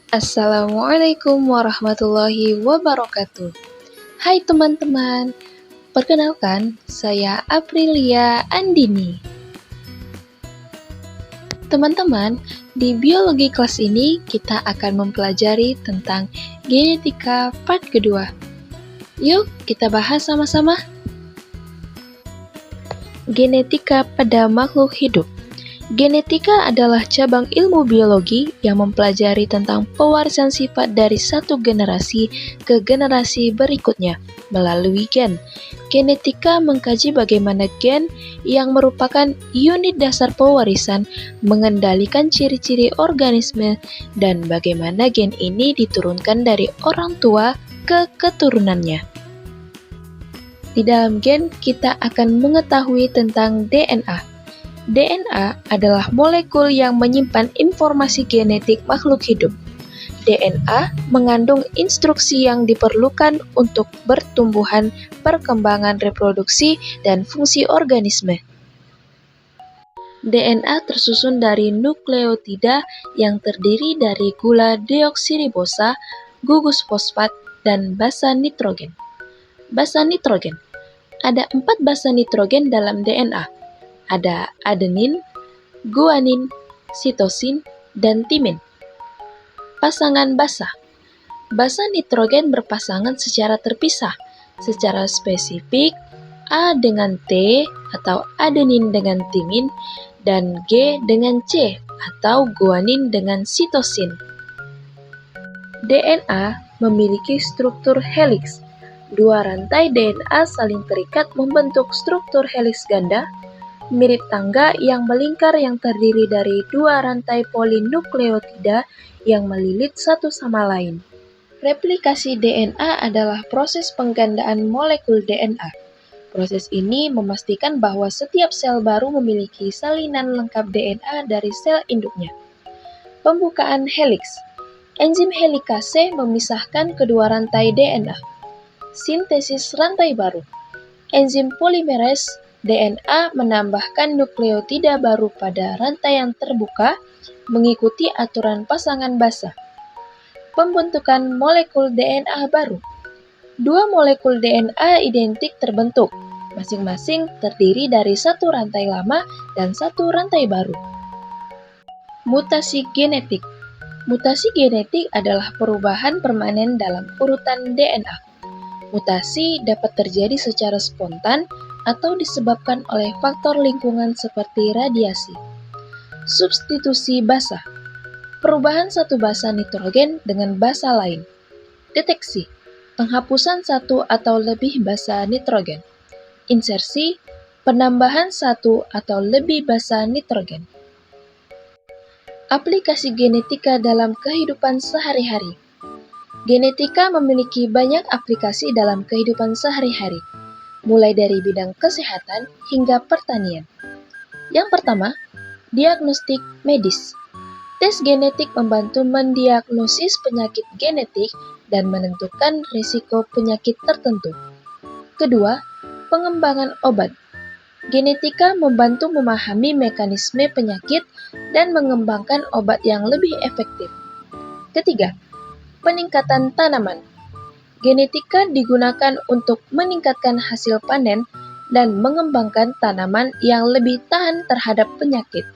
Assalamualaikum warahmatullahi wabarakatuh. Hai teman-teman, perkenalkan saya Aprilia Andini. Teman-teman, di biologi kelas ini kita akan mempelajari tentang genetika part kedua. Yuk kita bahas sama-sama. Genetika pada makhluk hidup. Genetika adalah cabang ilmu biologi yang mempelajari tentang pewarisan sifat dari satu generasi ke generasi berikutnya melalui gen. Genetika mengkaji bagaimana gen yang merupakan unit dasar pewarisan mengendalikan ciri-ciri organisme dan bagaimana gen ini diturunkan dari orang tua ke keturunannya. Di dalam gen, kita akan mengetahui tentang DNA. DNA adalah molekul yang menyimpan informasi genetik makhluk hidup. DNA mengandung instruksi yang diperlukan untuk pertumbuhan, perkembangan reproduksi, dan fungsi organisme. DNA tersusun dari nukleotida yang terdiri dari gula deoksiribosa, gugus fosfat, dan basa nitrogen. Basa nitrogen. Ada 4 basa nitrogen dalam DNA. Ada adenin, guanin, sitosin, dan timin. Pasangan basa. Basa nitrogen berpasangan secara terpisah. Secara spesifik, A dengan T atau adenin dengan timin, dan G dengan C atau guanin dengan sitosin. DNA memiliki struktur heliks. 2 rantai DNA saling terikat membentuk struktur heliks ganda, mirip tangga yang melingkar yang terdiri dari 2 rantai polinukleotida yang melilit satu sama lain. Replikasi DNA adalah proses penggandaan molekul DNA. Proses ini memastikan bahwa setiap sel baru memiliki salinan lengkap DNA dari sel induknya. Pembukaan heliks. Enzim helikase memisahkan kedua rantai DNA. Sintesis rantai baru. Enzim polimerase DNA menambahkan nukleotida baru pada rantai yang terbuka mengikuti aturan pasangan basa. Pembentukan molekul DNA baru. 2 molekul DNA identik terbentuk, masing-masing terdiri dari satu rantai lama dan satu rantai baru. Mutasi genetik. Mutasi genetik adalah perubahan permanen dalam urutan DNA. Mutasi dapat terjadi secara spontan atau disebabkan oleh faktor lingkungan seperti radiasi. Substitusi basa. Perubahan satu basa nitrogen dengan basa lain. Deteksi. Penghapusan satu atau lebih basa nitrogen. Insersi. Penambahan satu atau lebih basa nitrogen. Aplikasi genetika dalam kehidupan sehari-hari. Genetika memiliki banyak aplikasi dalam kehidupan sehari-hari, mulai dari bidang kesehatan hingga pertanian. Yang pertama, diagnostik medis. Tes genetik membantu mendiagnosis penyakit genetik dan menentukan risiko penyakit tertentu. Kedua, pengembangan obat. Genetika membantu memahami mekanisme penyakit dan mengembangkan obat yang lebih efektif. Ketiga, peningkatan tanaman. Genetika digunakan untuk meningkatkan hasil panen dan mengembangkan tanaman yang lebih tahan terhadap penyakit.